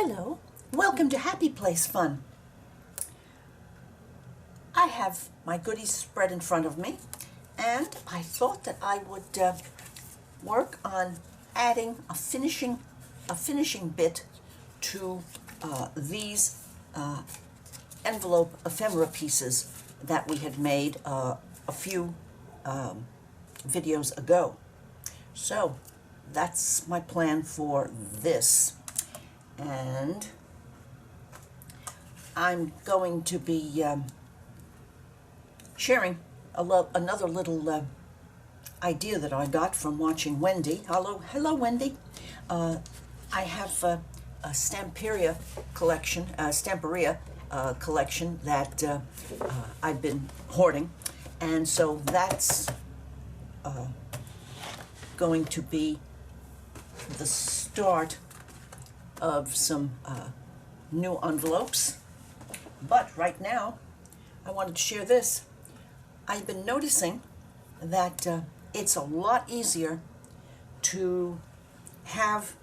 Hello, welcome to Happy Place Fun. I have my goodies spread in front of me, and I thought that I would work on adding a finishing bit to these envelope ephemera pieces that we had made a few videos ago. So that's my plan for this. And I'm going to be sharing another little idea that I got from watching Wendy. Hello, Wendy. I have a Stamperia collection, collection that I've been hoarding, and so that's going to be the start of some new envelopes. But right now I wanted to share this. I've been noticing that it's a lot easier to have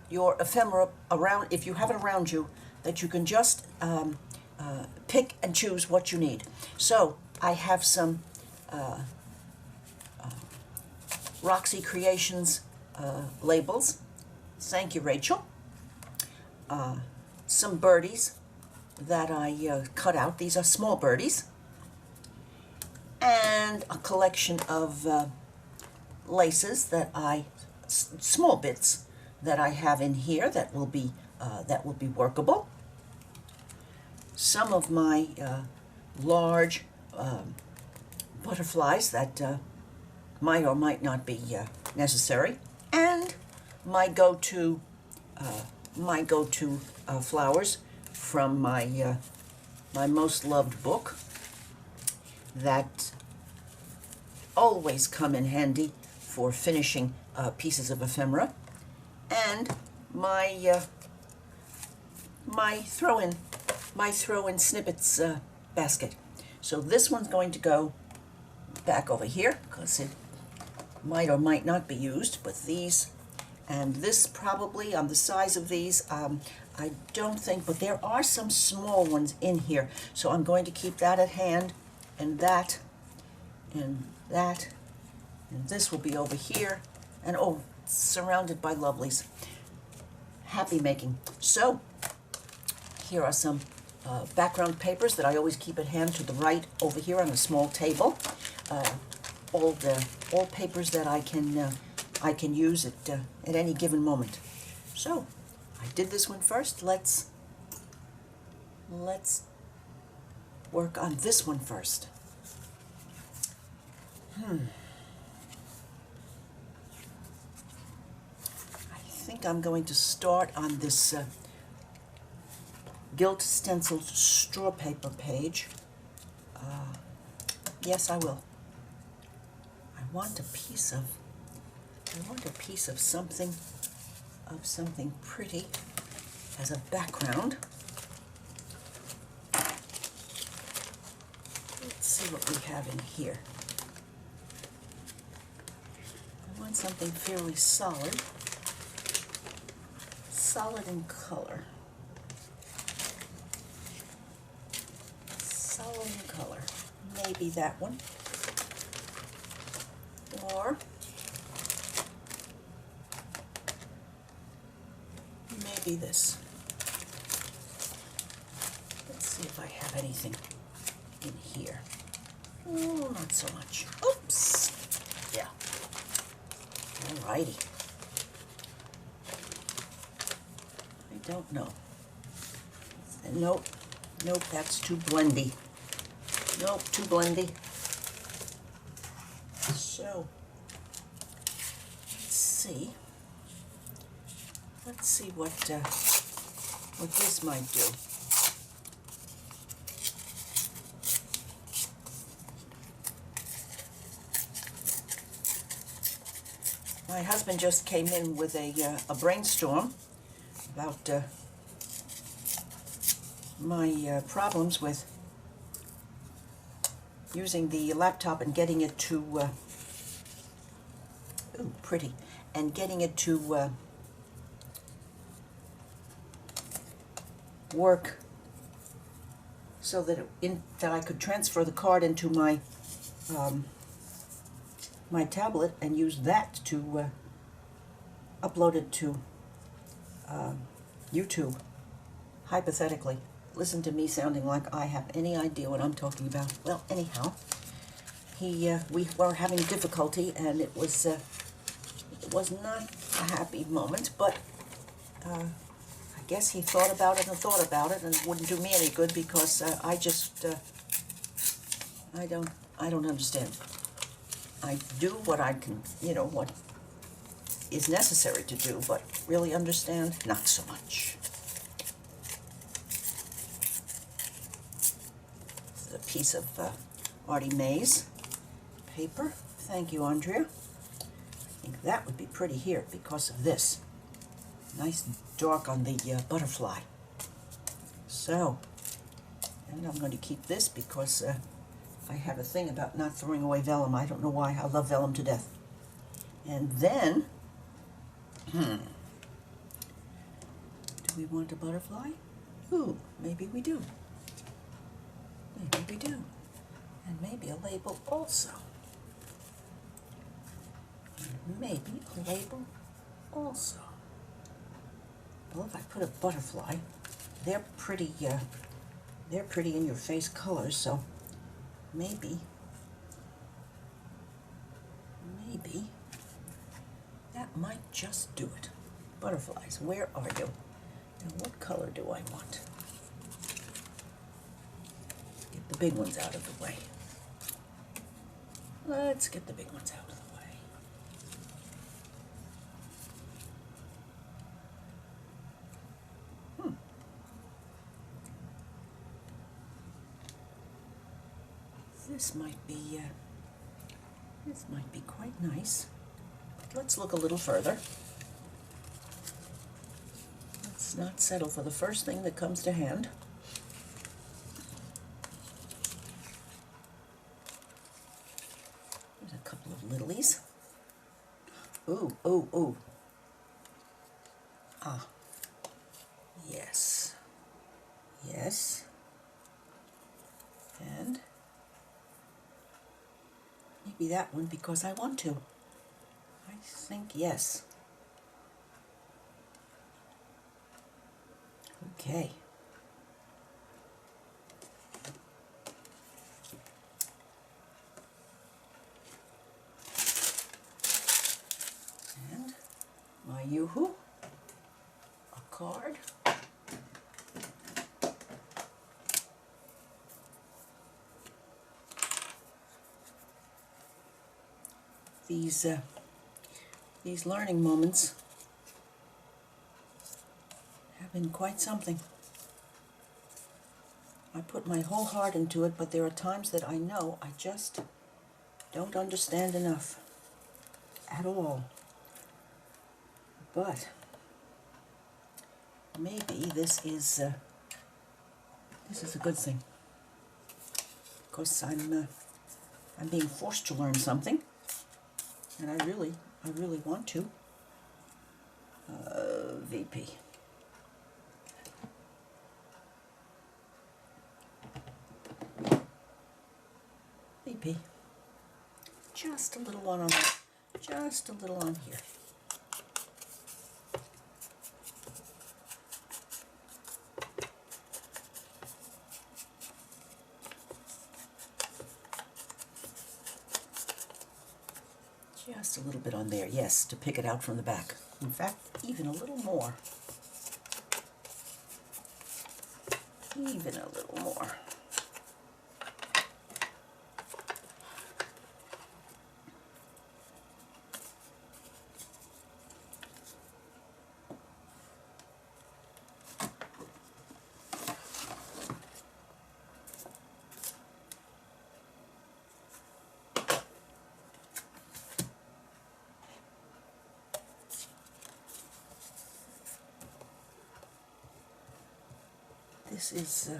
your ephemera around, if you have it around you, that you can just pick and choose what you need. So I have some Roxy Creations labels. Thank you, Rachel. Some birdies that I cut out. These are small birdies. And a collection of laces that small bits that I have in here that will be workable. Some of my large butterflies that might or might not be necessary, and my go-to flowers from my my most loved book that always come in handy for finishing pieces of ephemera, and my my throw-in snippets basket. So this one's going to go back over here because it might or might not be used, but these and this probably on the size of these, I don't think, but there are some small ones in here, so I'm going to keep that at hand, and that, and that, and this will be over here, and oh, surrounded by lovelies. Happy making. So here are some background papers that I always keep at hand to the right over here on a small table. All papers that I can use at any given moment. So I did this one first. Let's work on this one first. I think I'm going to start on this gilt stenciled straw paper page. Yes, I will. I want a piece of something pretty as a background. Let's see what we have in here. I want something fairly solid in color. Solid in color. Maybe that one. Or maybe this. Let's see if I have anything in here. Oh, not so much. Oops. Yeah. Alrighty. I don't know. Nope. Nope, that's too blendy. Nope, too blendy. So, let's see what this might do. My husband just came in with a brainstorm about my problems with using the laptop and getting it to ooh, pretty, and getting it to work so that that I could transfer the card into my my tablet and use that to upload it to YouTube, hypothetically. Listen to me sounding like I have any idea what I'm talking about. Well, anyhow, we were having difficulty, and it was not a happy moment, but I guess he thought about it and thought about it, and it wouldn't do me any good because I just I don't understand. I do what I can, what is necessary to do, but really understand, not so much. This is a piece of Artie Mae's paper. Thank you, Andrea. I think that would be pretty here because of this. Nice dark on the butterfly. So, and I'm going to keep this because I have a thing about not throwing away vellum. I don't know why. I love vellum to death. And then, do we want a butterfly? Ooh, maybe we do. Maybe we do. And maybe a label also. And maybe a label also. Well, if I put a butterfly, they're pretty in your face colors, so maybe that might just do it. Butterflies, where are you? And what color do I want? Get the big ones out of the way. Let's get the big ones out of the way. This might be quite nice. But let's look a little further. Let's not settle for the first thing that comes to hand. There's a couple of lilies. Ooh, ooh, ooh. Ah. Yes. Yes. And maybe that one because I want to. I think yes. Okay. And my yoo-hoo, a card. These learning moments have been quite something. I put my whole heart into it, but there are times that I know I just don't understand enough at all. But maybe this is a good thing because I'm being forced to learn something. And I really want to. VP. VP. Just a little one on that. Just a little on here. Just a little bit on there, yes, to pick it out from the back. In fact, even a little more. Even a little more. This is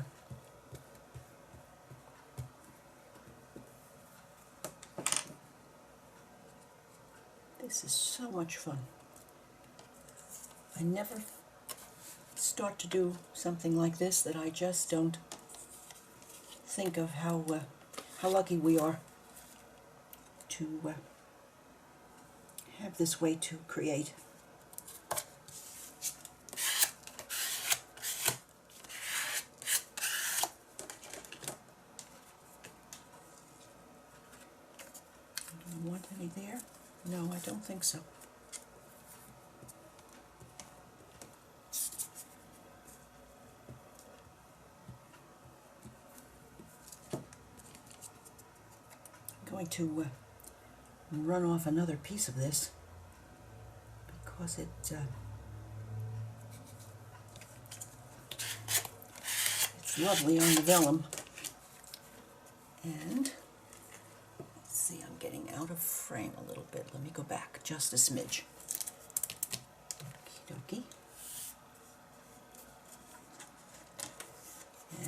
this is so much fun. I never start to do something like this that I just don't think of how lucky we are to have this way to create. Do you want any there? No, I don't think so. I'm going to run off another piece of this because it's lovely on the vellum. And let's see, I'm getting out of frame a little bit. Let me go back just a smidge. Okie dokie.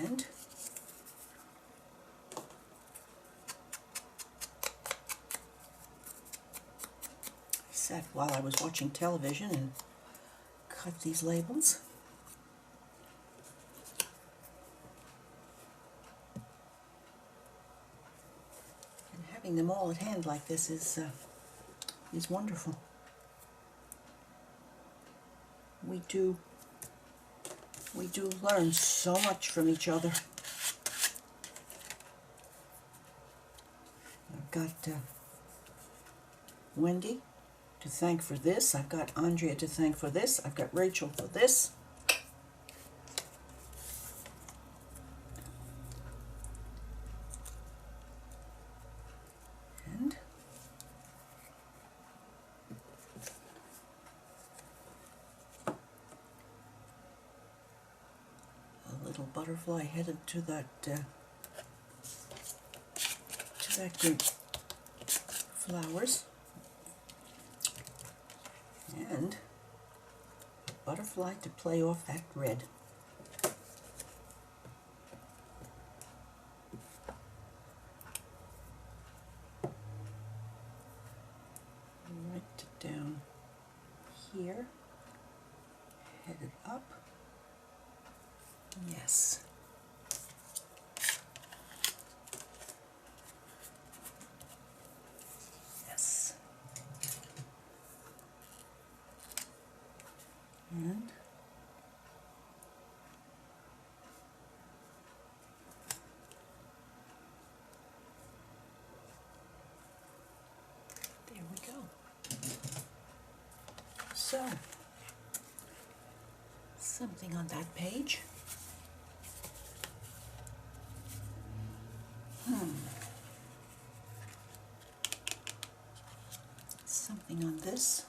And I sat while I was watching television and cut these labels. And having them all at hand like this is wonderful. We do learn so much from each other. I've got Wendy to thank for this. I've got Andrea to thank for this. I've got Rachel for this. And a little butterfly headed to that group flowers. And a butterfly to play off that red. Right down here, headed up. Yes. Yes. And there we go. So, something on that page. Something on this.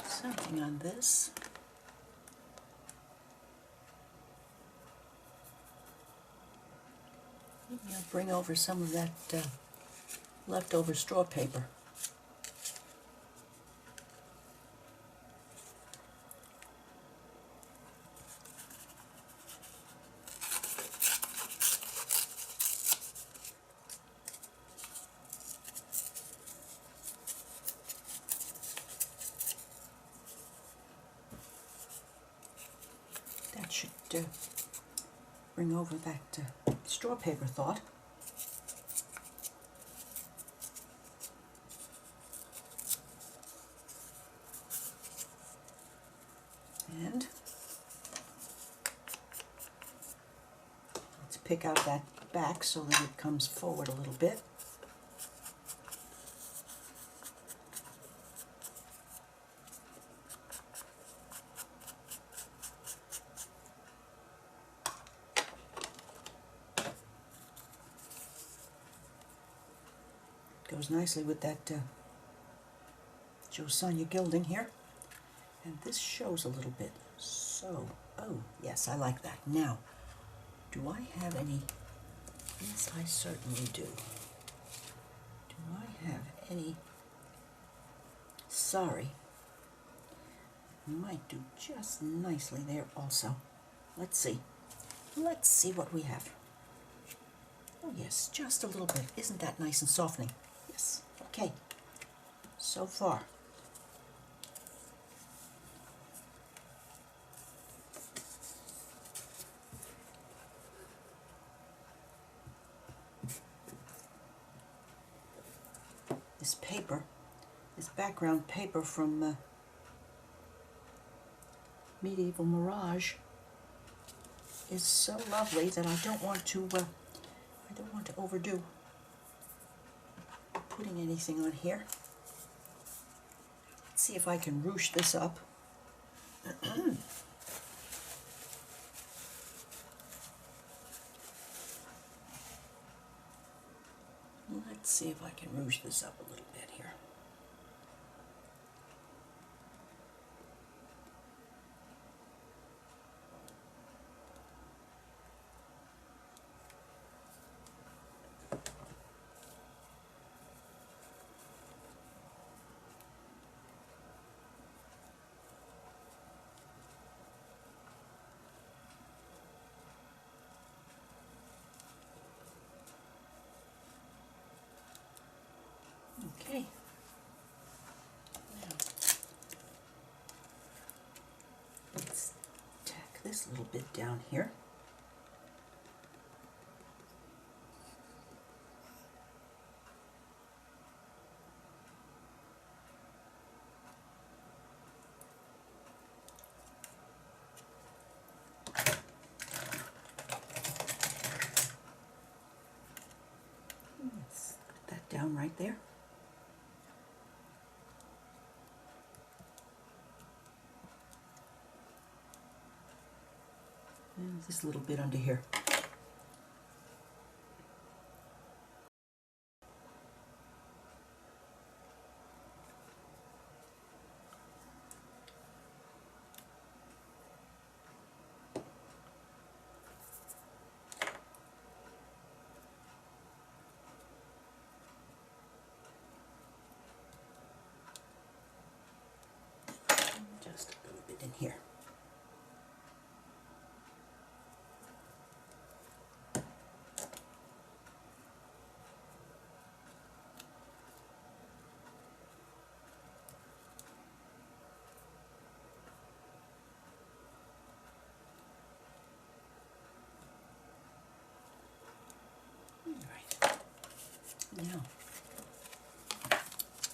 Something on this. Maybe I'll bring over some of that leftover straw paper. That should bring over that straw paper thought. And let's pick out that back so that it comes forward a little bit. Goes nicely with that Josiah gilding here. And this shows a little bit. So, oh, yes, I like that. Now, do I have any? Yes, I certainly do. Do I have any? Sorry. Might do just nicely there also. Let's see. Let's see what we have. just a little bit. Isn't that nice and softening? Yes. Okay. So far. This paper, this background paper from Medieval Mirage is so lovely that I don't want to overdo putting anything on here. Let's see if I can ruche this up. Let's see if I can ruche this up a little bit here. Okay. Now, let's tack this little bit down here. Let's put that down right there. And this little bit under here. Just a little bit in here.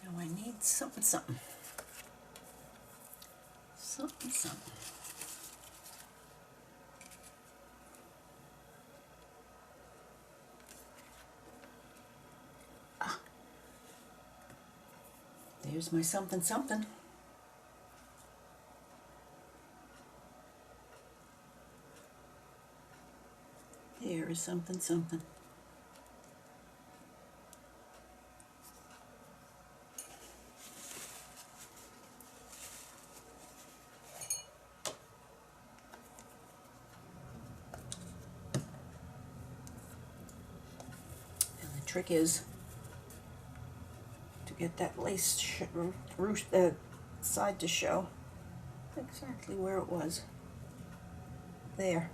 Now I need something. Something. Ah, there's my something. There is something. Trick is to get that lace side to show exactly where it was. There.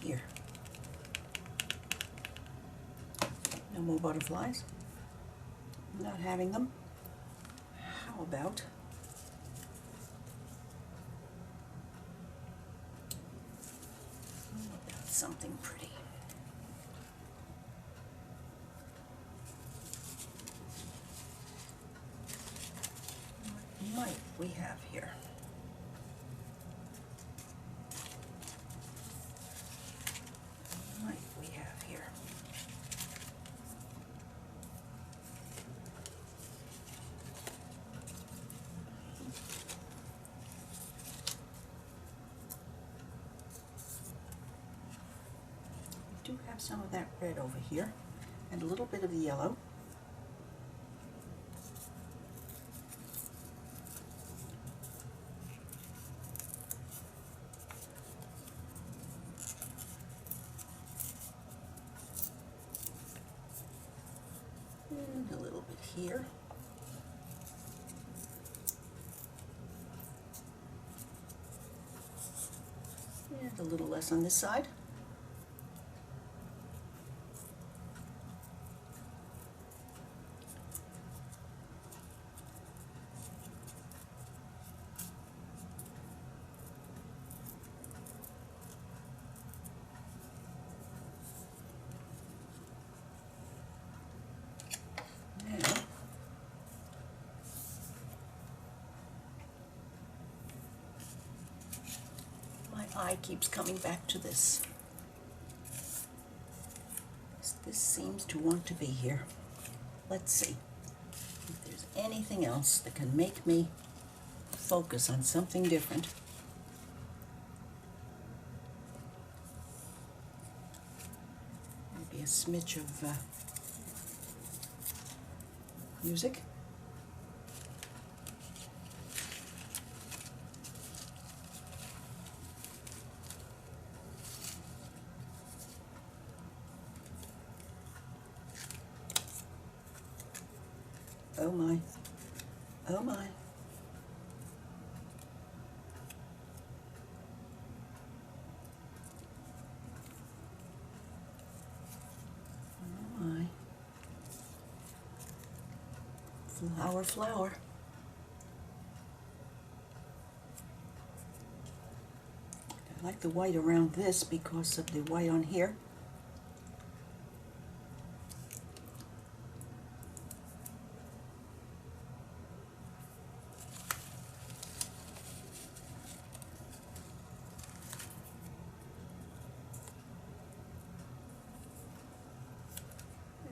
Here. No more butterflies. Not having them. How about something pretty? What might we have here? Do have some of that red over here and a little bit of the yellow. here. And a little less on this side. Eye keeps coming back to this. This seems to want to be here. Let's see if there's anything else that can make me focus on something different. Maybe a smidge of music. Oh my, oh my. Oh my. Flower, flower. I like the white around this because of the white on here.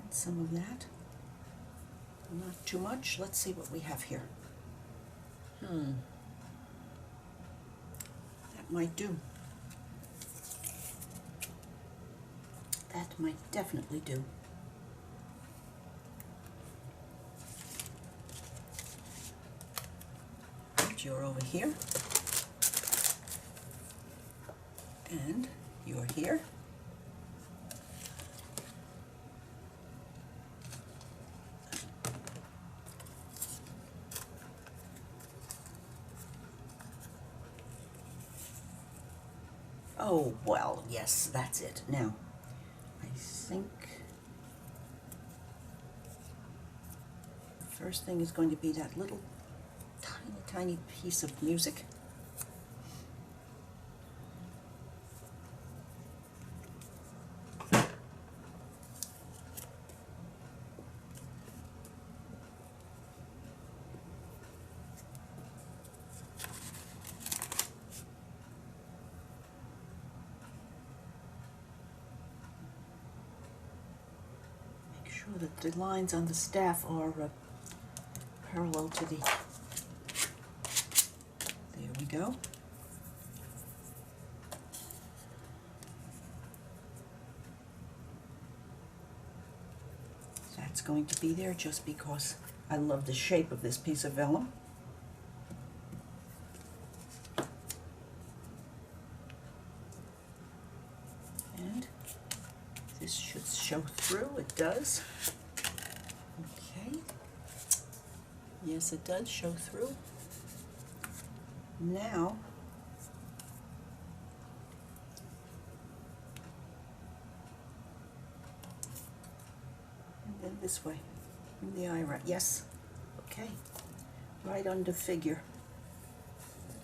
Some of that, not too much. Let's see what we have here. That might do. That might definitely do. You're over here, and you're here. Oh, well, yes, that's it. Now, I think the first thing is going to be that little tiny, tiny piece of music. That the lines on the staff are parallel to the, there we go. That's going to be there just because I love the shape of this piece of vellum. And this should show through, it does. Okay. Yes, it does show through. Now, and then this way, in the eye, right? Yes. Okay. Right under figure.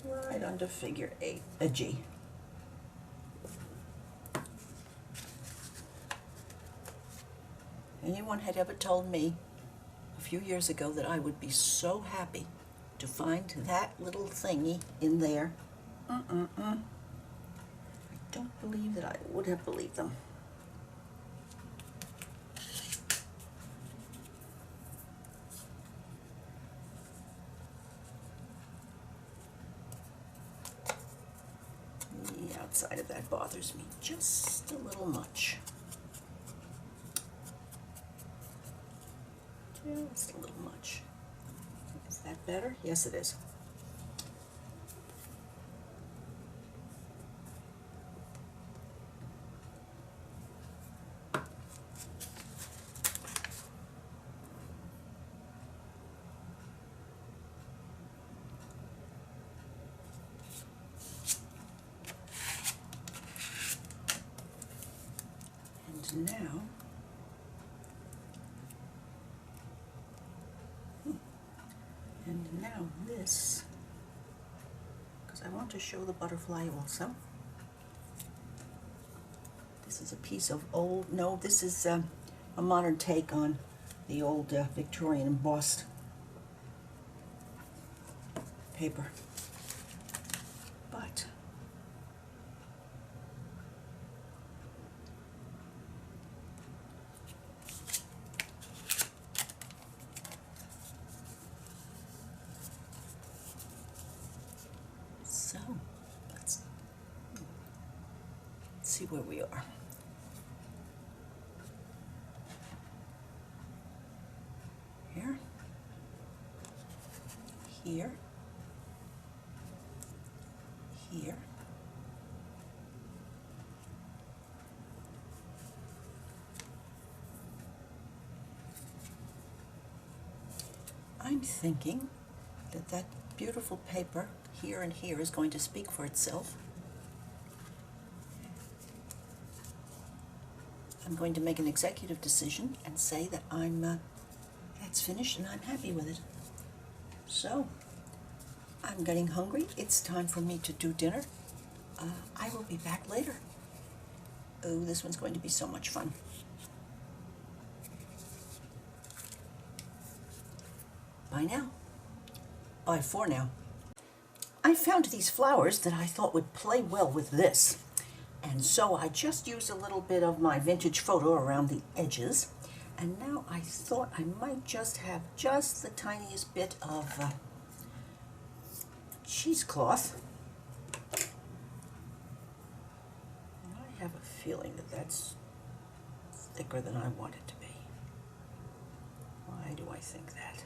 Right under figure 8, a G. Anyone had ever told me a few years ago that I would be so happy to find that little thingy in there, I don't believe that I would have believed them. The outside of that bothers me just a little much. Just a little much. Is that better? Yes, it is. now this, because I want to show the butterfly also. This is a piece of old, no, this is a modern take on the old Victorian embossed paper. But so let's see where we are. Here, here, here, I'm thinking that that beautiful paper here and here is going to speak for itself. I'm going to make an executive decision and say that that's finished and I'm happy with it. So, I'm getting hungry. It's time for me to do dinner. I will be back later. Oh, this one's going to be so much fun. Bye now. Bye for now. I found these flowers that I thought would play well with this. And so I just used a little bit of my vintage photo around the edges. And now I thought I might just have just the tiniest bit of cheesecloth. I have a feeling that that's thicker than I want it to be. Why do I think that?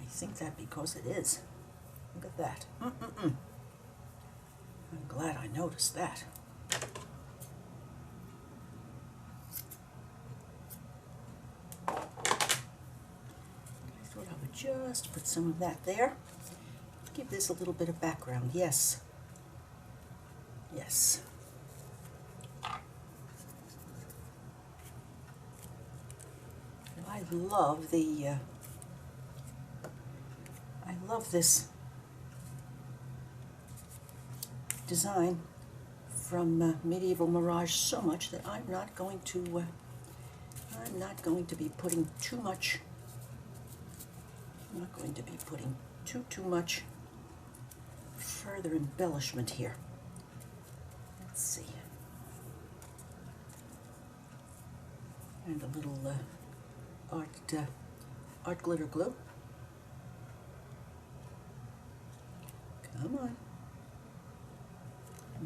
I think that because it is. Look at that. I'm glad I noticed that. I thought I would just put some of that there. Give this a little bit of background. Yes. Yes. And I love this design from Medieval Mirage so much that I'm not going to be putting too much. I'm not going to be putting too much further embellishment here. Let's see. And a little art glitter glue. Come on.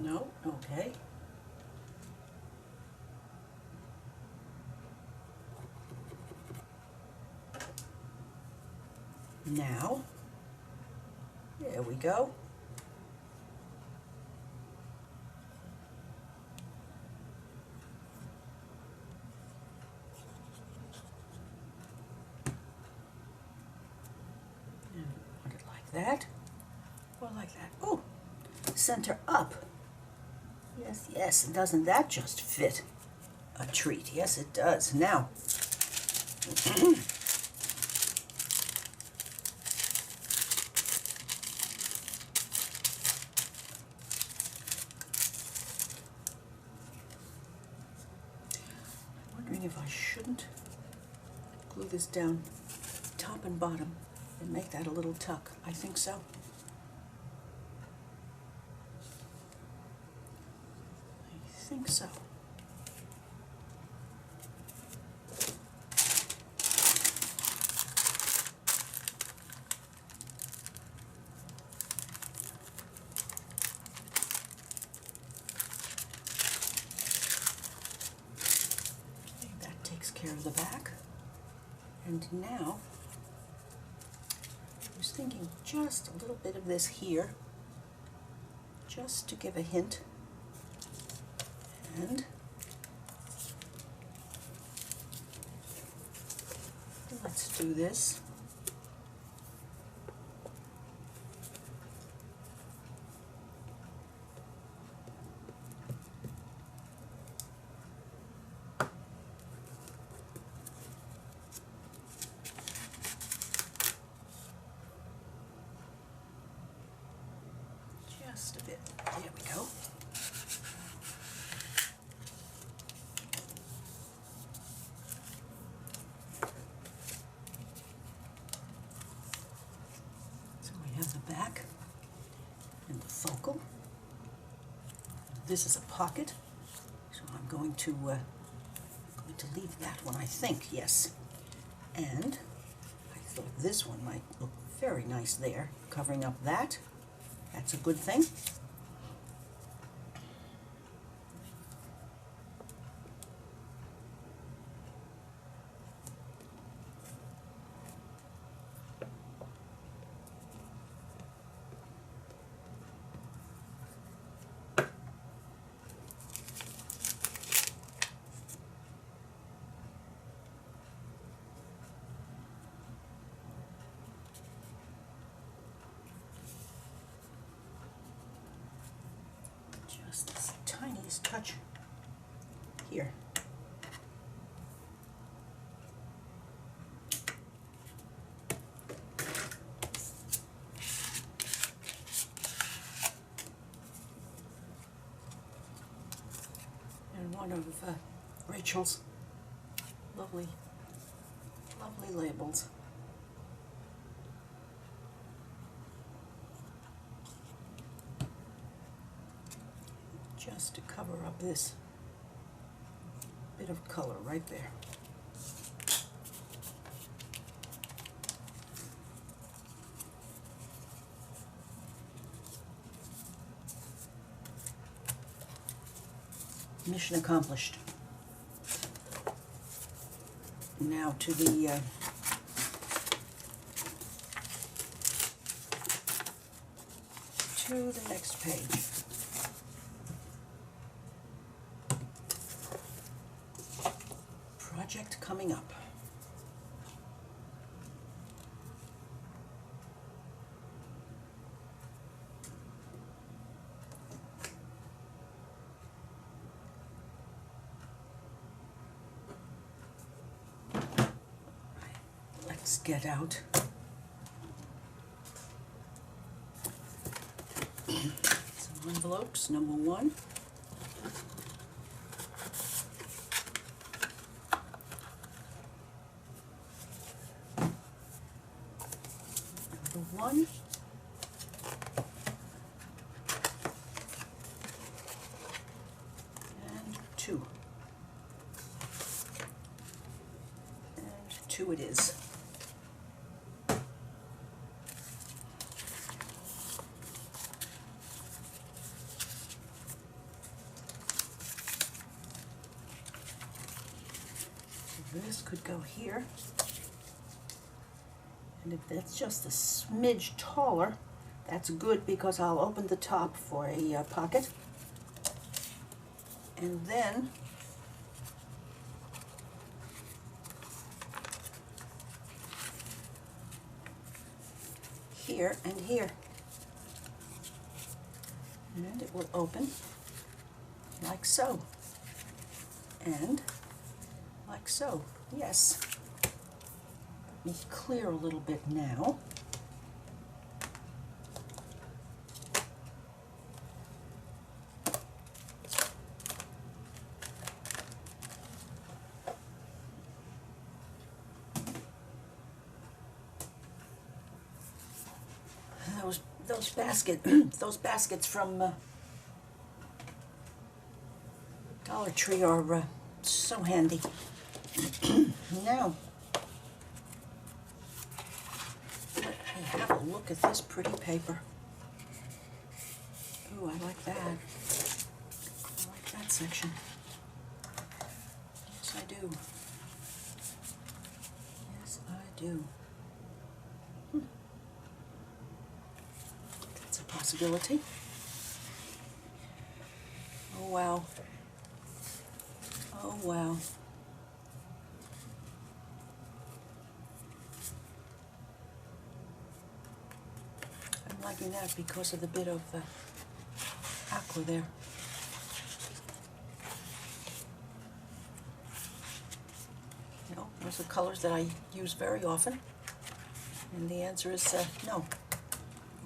No, okay. Now, there we go. And put it like that, or like that. Oh, center up. Yes, yes, and doesn't that just fit? A treat. Yes, it does. Now, I'm wondering if I shouldn't glue this down top and bottom and make that a little tuck. I think so. I think so. Care of the back. And now I was thinking just a little bit of this here, just to give a hint. And let's do this. back and the focal. This is a pocket, so I'm going to leave that one, I think, yes. And I thought this one might look very nice there, covering up that. That's a good thing. Just this tiniest touch here. And one of Rachel's lovely labels. Just to cover up this bit of color right there. Mission accomplished. Now to the next page. Project coming up. Let's get out some envelopes. Number one. One, and two, and two it is. So this could go here. And if that's just a smidge taller, that's good because I'll open the top for a pocket. And then here and here. And it will open like so. And like so, yes. Let me clear a little bit now. Those baskets from Dollar Tree are so handy. Now, have a look at this pretty paper. Ooh, I like that. I like that section. Yes, I do. Yes, I do. That's a possibility. Oh, wow. Oh, wow. I'm liking that because of the bit of aqua there. You know, those are colors that I use very often. And the answer is no.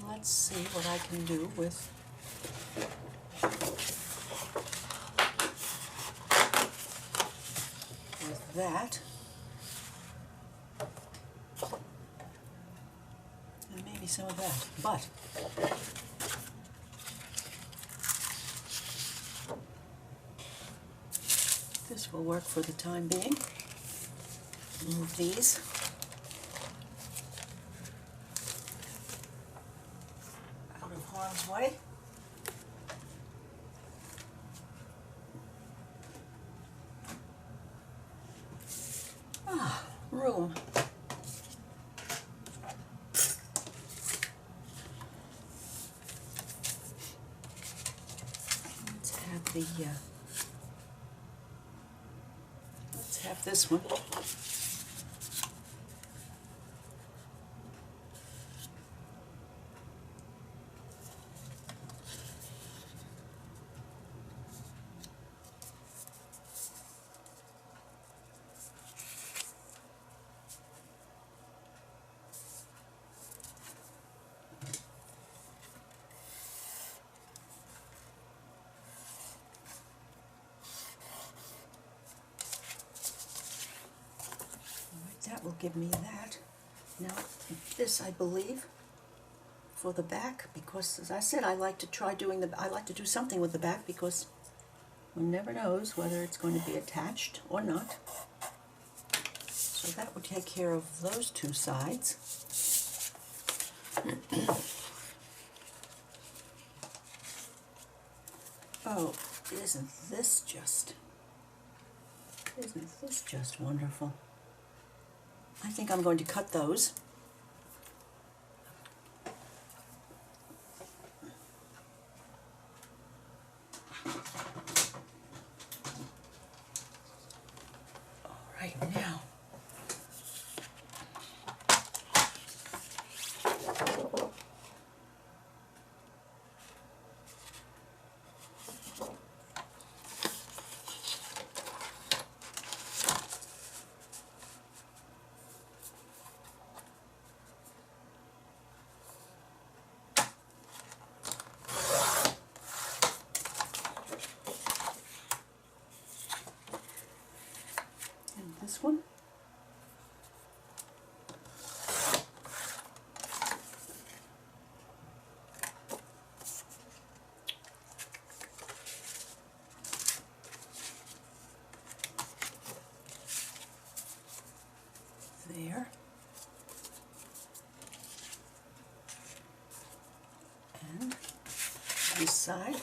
Let's see what I can do with that. And maybe maybe some of that. But this will work for the time being. Move these. Out of harm's way. Room. Let's have this one. That will give me that. Now, this, I believe, for the back, because as I said, I like to do something with the back, because one never knows whether it's going to be attached or not. So that would take care of those two sides. Oh, isn't this just wonderful? I think I'm going to cut those. All right, now. This one. There. And this side.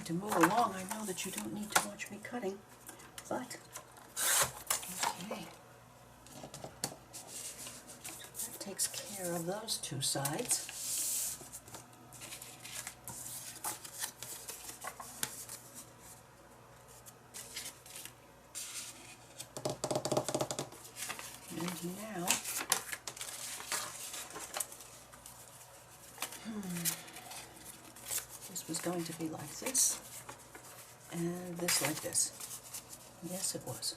To move along. I know that you don't need to watch me cutting, but okay. That takes care of those two sides. And now, this was going to be like this, and this like this. Yes, it was.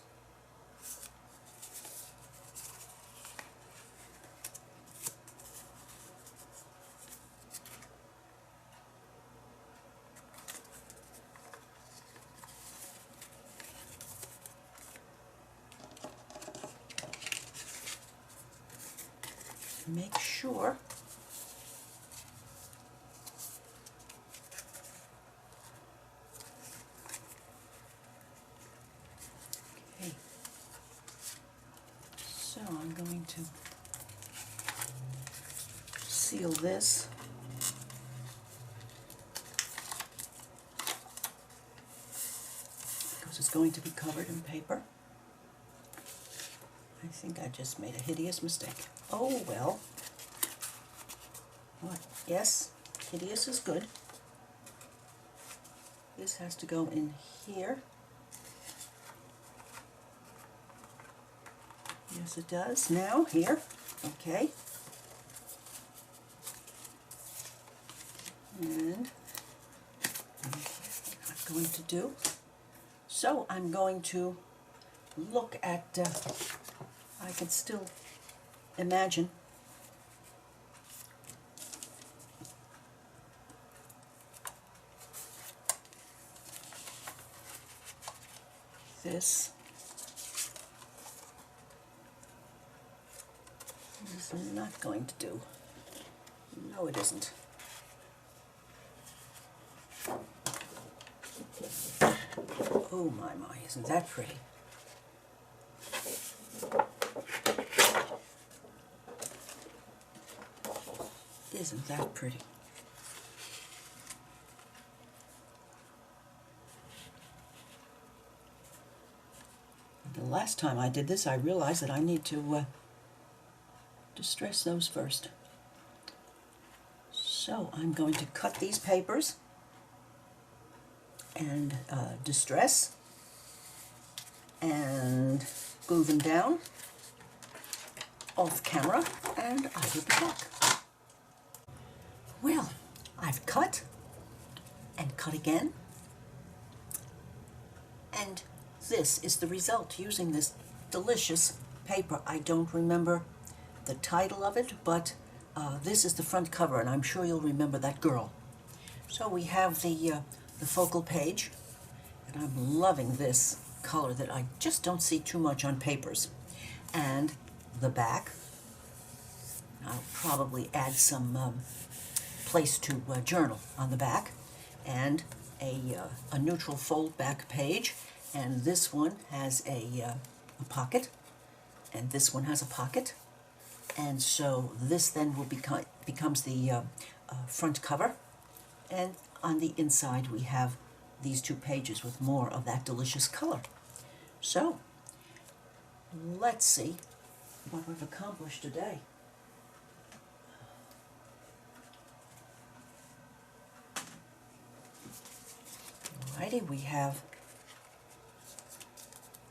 Make sure so I'm going to seal this. Because it's going to be covered in paper. I think I just made a hideous mistake. Oh well. What? Yes, hideous is good. This has to go in here. Yes, it does. Now, here. Okay. And what I'm going to do. So I'm going to look at, I can still imagine This is not going to do. No, it isn't. Oh my, isn't that pretty? Isn't that pretty? The last time I did this, I realized that I need to distress those first. So I'm going to cut these papers and distress and glue them down off camera, and I will be back. Well, I've cut and cut again, and this is the result using this delicious paper. I don't remember the title of it, but this is the front cover, and I'm sure you'll remember that girl. So we have the focal page, and I'm loving this color that I just don't see too much on papers. And the back, I'll probably add some place to journal on the back, and a neutral fold back page, and this one has a pocket, and this one has a pocket, and so this then will becomes the front cover, and on the inside we have these two pages with more of that delicious color. So let's see what we've accomplished today. Alrighty, we have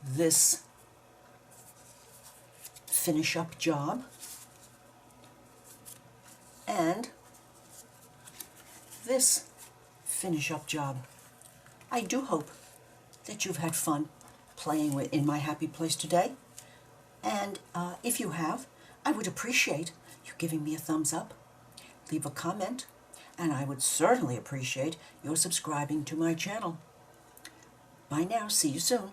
this finish up job and this finish up job. I do hope that you've had fun playing in my happy place today, and if you have, I would appreciate you giving me a thumbs up, leave a comment, and I would certainly appreciate your subscribing to my channel. Bye now, see you soon.